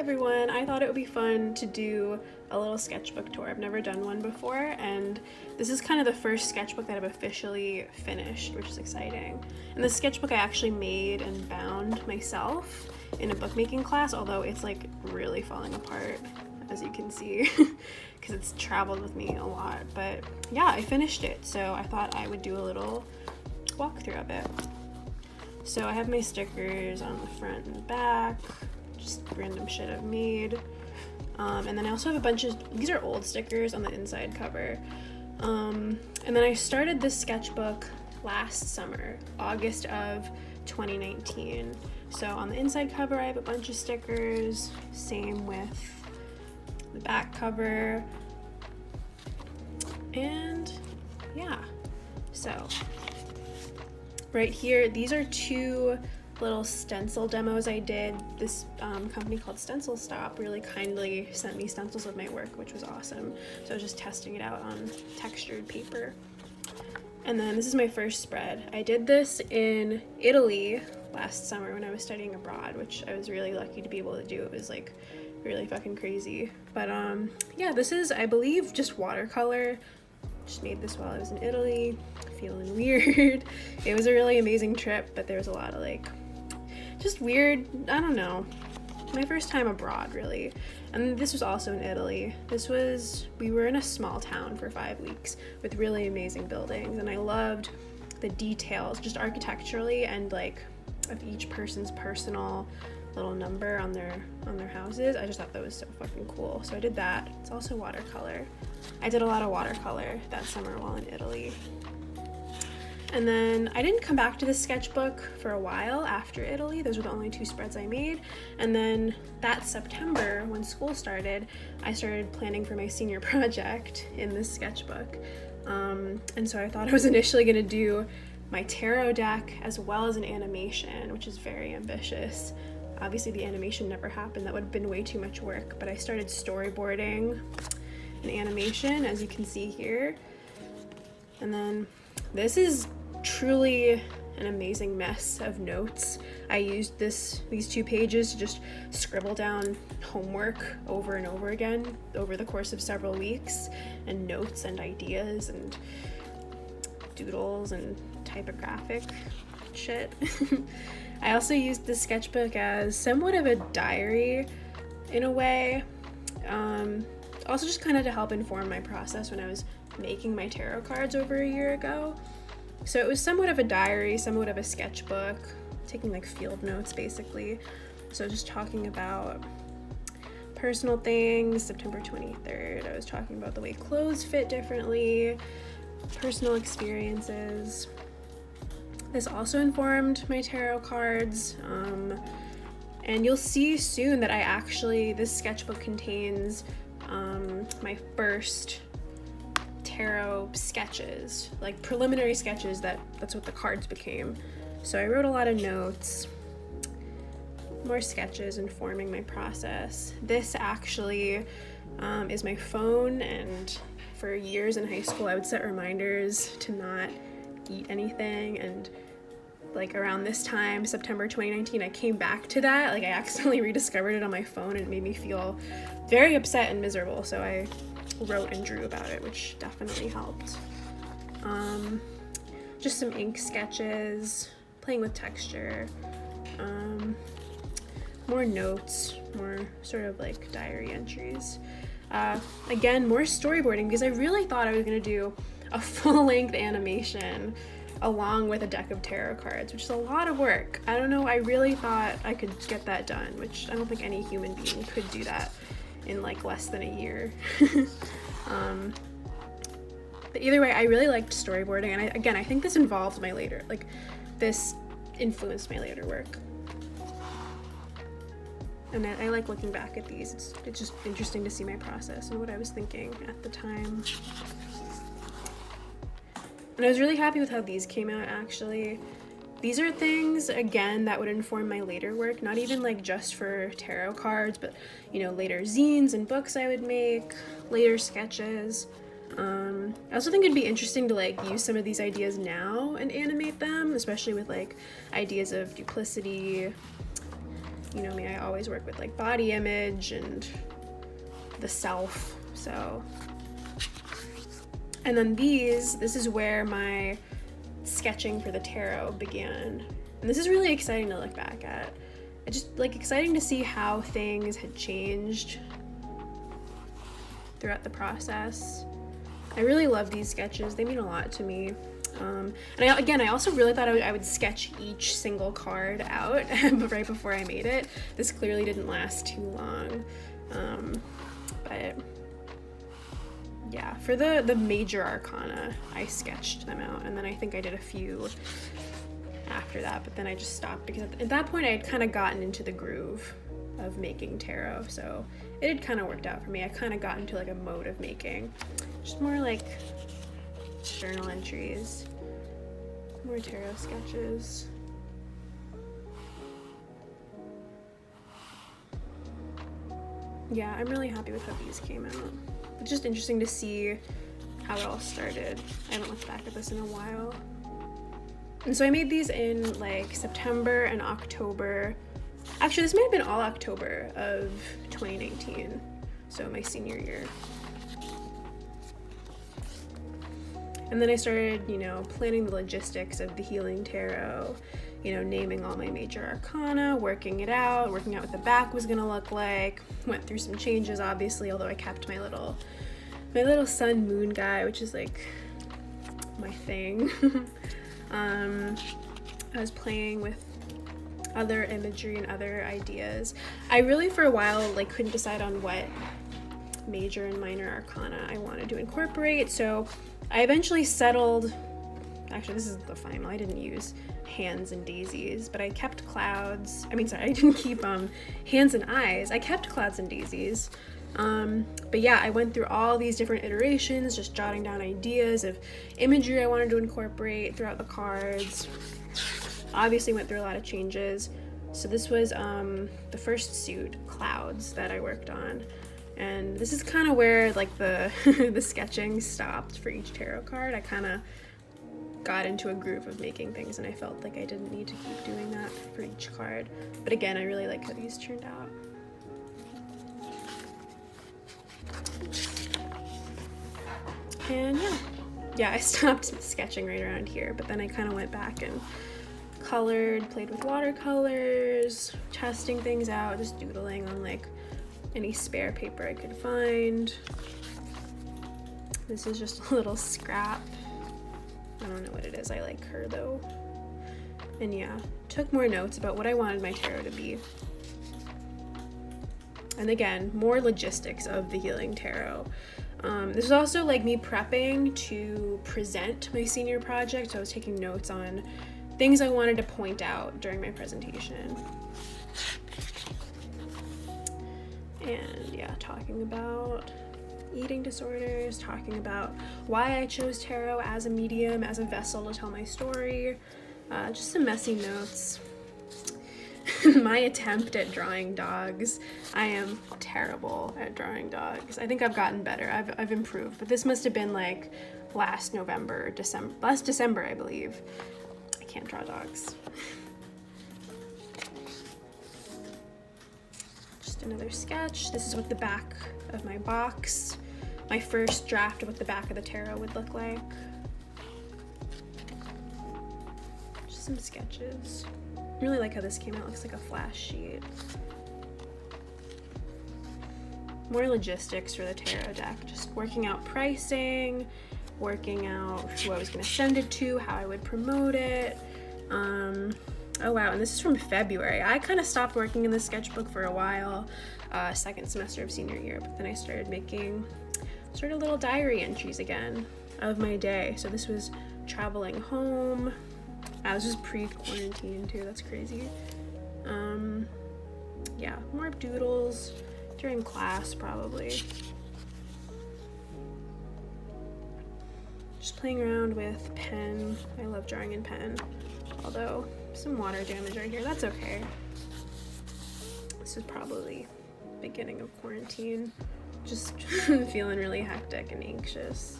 everyone. I thought it would be fun to do a little sketchbook tour. I've never done one before, and this is kind of the first sketchbook that I've officially finished, which is exciting. And the sketchbook I actually made and bound myself in a bookmaking class, although it's like really falling apart, as you can see, because it's traveled with me a lot. But yeah, I finished it, so I thought I would do a little walkthrough of it. So I have my stickers on the front and the back, just random shit I've made. And then I also have a bunch of, these are old stickers on the inside cover. And then I started this sketchbook last summer, August of 2019. So on the inside cover, I have a bunch of stickers, same with the back cover. And yeah, so right here, these are two little stencil demos I did. This company called Stencil Stop really kindly sent me stencils of my work, which was awesome. So I was just testing it out on textured paper. And then this is my first spread. I did this in Italy last summer when I was studying abroad, which I was really lucky to be able to do. It was like really fucking crazy. But yeah, this is, I believe, just watercolor. Just made this while I was in Italy, feeling weird. It was a really amazing trip, but there was a lot of like, just weird, I don't know, my first time abroad really. And this was also in Italy. We were in a small town for 5 weeks with really amazing buildings, and I loved the details, just architecturally, and like of each person's personal little number on their houses. I just thought that was so fucking cool. So I did that. It's also watercolor. I did a lot of watercolor that summer while in Italy. And then I didn't come back to this sketchbook for a while after Italy. Those were the only 2 spreads I made. And then that September, when school started, I started planning for my senior project in this sketchbook. And so I thought I was initially gonna do my tarot deck as well as an animation, which is very ambitious. Obviously the animation never happened. That would have been way too much work, but I started storyboarding an animation, as you can see here. And then this is truly an amazing mess of notes. I used these 2 pages to just scribble down homework over and over again over the course of several weeks, and notes and ideas and doodles and typographic shit. I also used this sketchbook as somewhat of a diary in a way, also just kind of to help inform my process when I was making my tarot cards over a year ago. So it was somewhat of a diary, somewhat of a sketchbook, taking like field notes basically. So just talking about personal things. September 23rd, I was talking about the way clothes fit differently, personal experiences. This also informed my tarot cards, and you'll see soon that this sketchbook contains my first tarot sketches, like preliminary sketches. That's what the cards became. So I wrote a lot of notes, more sketches informing my process. This actually is my phone, and for years in high school I would set reminders to not eat anything, and like around this time, September 2019, I came back to that. Like I accidentally rediscovered it on my phone, and it made me feel very upset and miserable, so I wrote and drew about it, which definitely helped. Just some ink sketches, playing with texture, more notes, more sort of like diary entries. Again, more storyboarding, because I really thought I was gonna do a full-length animation along with a deck of tarot cards, which is a lot of work. I don't know, I really thought I could get that done, which I don't think any human being could do that in like less than a year. But either way, I really liked storyboarding, and I think this involved this influenced my later work. And I like looking back at these. It's just interesting to see my process and what I was thinking at the time. And I was really happy with how these came out, actually. These are things, again, that would inform my later work, not even like just for tarot cards, but later zines and books I would make, later sketches. I also think it'd be interesting to like use some of these ideas now and animate them, especially with like ideas of duplicity, you know me, I always work with like body image and the self. So, and then this is where my sketching for the tarot began. And this is really exciting to look back at. It's just like exciting to see how things had changed throughout the process. I really love these sketches. They mean a lot to me. And I also really thought I would sketch each single card out right before I made it. This clearly didn't last too long. But yeah, for the major arcana, I sketched them out, and then I think I did a few after that, but then I just stopped because at that point I had kind of gotten into the groove of making tarot, so it had kind of worked out for me. I kind of got into like a mode of making just more like journal entries, more tarot sketches. Yeah, I'm really happy with how these came out. It's just interesting to see how it all started. I haven't looked back at this in a while. And so I made these in like September and October. Actually, this might have been all October of 2019, so my senior year. And then I started, you know, planning the logistics of the Healing Tarot, you know, naming all my major arcana, working out what the back was gonna look like. Went through some changes, obviously, although I kept my little sun moon guy, which is like my thing. I was playing with other imagery and other ideas. I really, for a while, like couldn't decide on what major and minor arcana I wanted to incorporate, so I eventually settled. Actually, this is the final. I didn't use hands and daisies, but I kept clouds. I didn't keep hands and eyes. I kept clouds and daisies. But yeah, I went through all these different iterations, just jotting down ideas of imagery I wanted to incorporate throughout the cards. Obviously went through a lot of changes. So this was the first suit, Clouds, that I worked on. And this is kind of where like the the sketching stopped for each tarot card. I kind of got into a groove of making things, and I felt like I didn't need to keep doing that for each card. But again, I really like how these turned out. And yeah, I stopped sketching right around here, but then I kind of went back and colored, played with watercolors, testing things out, just doodling on like any spare paper I could find. This is just a little scrap. I don't know what it is. I like her though. And yeah, took more notes about what I wanted my tarot to be. And again, more logistics of the Healing Tarot. This is also like me prepping to present my senior project, so I was taking notes on things I wanted to point out during my presentation. And yeah, talking about eating disorders, talking about why I chose tarot as a medium, as a vessel to tell my story. Just some messy notes. My attempt at drawing dogs. I am terrible at drawing dogs. I think I've gotten better. I've improved, but this must have been like last December, I believe. I can't draw dogs. Just another sketch. This is what the back of my box, my first draft of what the back of the tarot would look like. Just some sketches. I really like how this came out. Looks like a flash sheet. More logistics for the tarot deck. Just working out pricing, working out who I was going to send it to, how I would promote it. Oh wow, and this is from February. I kind of stopped working in the sketchbook for a while, second semester of senior year, but then I started making sort of little diary entries again of my day. So this was traveling home. I was just pre-quarantine too, that's crazy. Yeah, more doodles during class probably. Just playing around with pen. I love drawing in pen, although some water damage right here, that's okay. This is probably beginning of quarantine. Just feeling really hectic and anxious.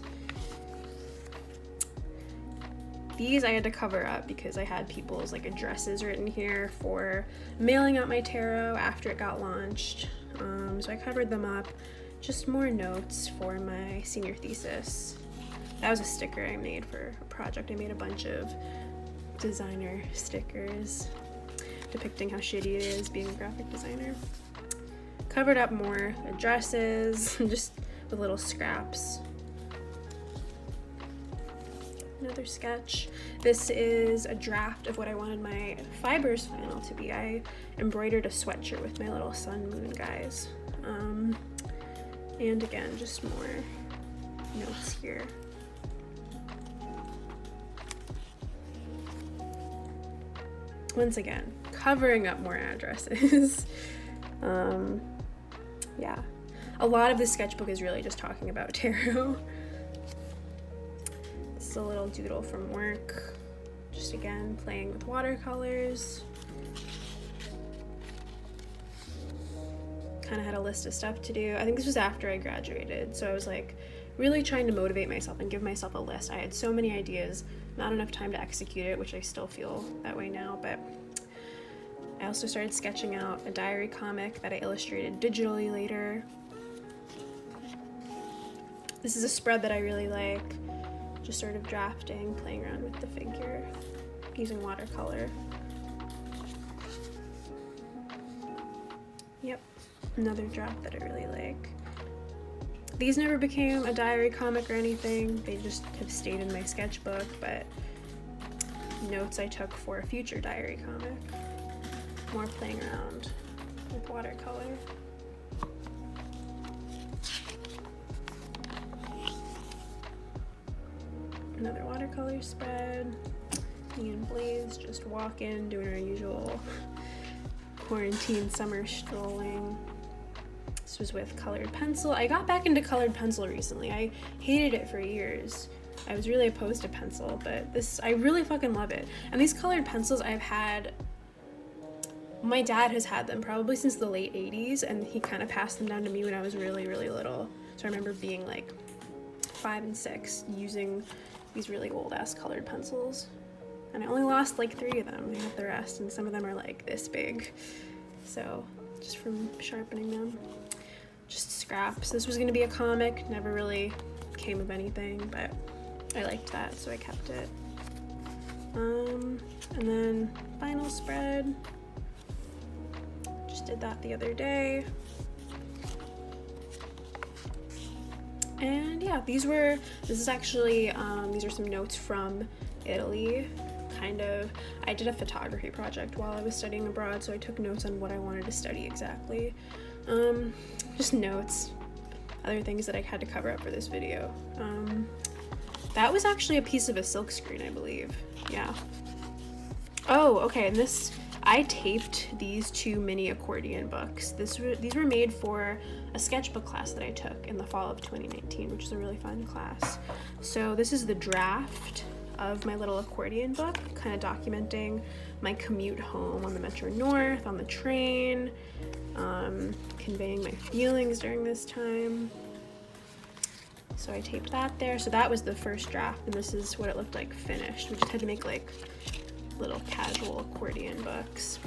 these I had to cover up because I had people's like addresses written here for mailing out my tarot after it got launched. So I covered them up. Just more notes for my senior thesis. That was a sticker I made for a project. I made a bunch of designer stickers depicting how shitty it is being a graphic designer. Covered up more addresses, just with little scraps. Another sketch. This is a draft of what I wanted my fibers final to be. I embroidered a sweatshirt with my little sun moon guys. And again, just more notes here. Once again, covering up more addresses. Yeah, a lot of this sketchbook is really just talking about tarot. This is a little doodle from work. Just again, playing with watercolors. Kind of had a list of stuff to do. I think this was after I graduated, so I was like really trying to motivate myself and give myself a list. I had so many ideas, not enough time to execute it, which I still feel that way now, but I also started sketching out a diary comic that I illustrated digitally later. This is a spread that I really like, just sort of drafting, playing around with the figure, using watercolor. Yep, another draft that I really like. These never became a diary comic or anything, they just have stayed in my sketchbook, but notes I took for a future diary comic. More playing around with watercolor. Another watercolor spread. Me and Blaze just walking, doing our usual quarantine summer strolling. This was with colored pencil. I got back into colored pencil recently. I hated it for years. I was really opposed to pencil, but this, I really fucking love it. And these colored pencils I've had, my dad has had them probably since the late 80s, and he kind of passed them down to me when I was really, really little. So I remember being like 5 and 6 using these really old ass colored pencils. And I only lost like 3 of them. I have the rest, and some of them are like this big. So just from sharpening them. Just scraps. This was gonna be a comic, never really came of anything, but I liked that, so I kept it. And then final spread. Just did that the other day. And yeah, this is actually, these are some notes from Italy. I did a photography project while I was studying abroad, so I took notes on what I wanted to study exactly. Just notes, other things that I had to cover up for this video. That was actually a piece of a silk screen, I believe. Yeah. Oh, okay, and I taped these 2 mini accordion books. These were made for a sketchbook class that I took in the fall of 2019, which is a really fun class. So this is the draft of my little accordion book, kind of documenting my commute home on the Metro North, on the train, conveying my feelings during this time. So I taped that there. So that was the first draft, and this is what it looked like finished. We just had to make like little casual accordion books.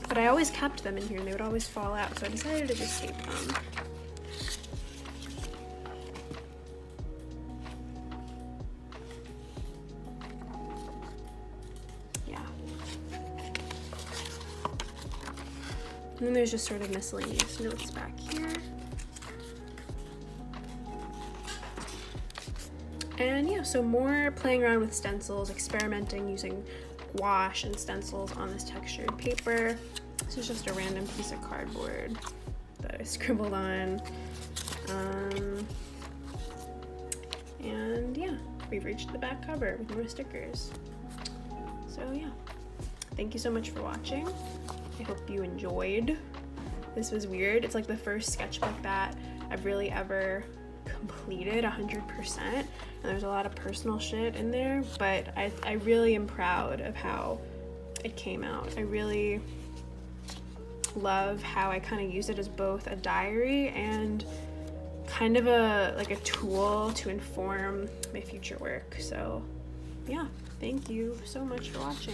But I always kept them in here and they would always fall out, so I decided to just tape them. Yeah. And then there's just sort of miscellaneous notes back here. And yeah, so more playing around with stencils, experimenting using gouache and stencils on this textured paper. This is just a random piece of cardboard that I scribbled on. And yeah, we've reached the back cover with more stickers. So yeah, thank you so much for watching. I hope you enjoyed. This was weird. It's like the first sketchbook that I've really ever completed 100%, and there's a lot of personal shit in there, but I really am proud of how it came out. I really love how I kind of use it as both a diary and kind of a tool to inform my future work. So yeah, Thank you so much for watching.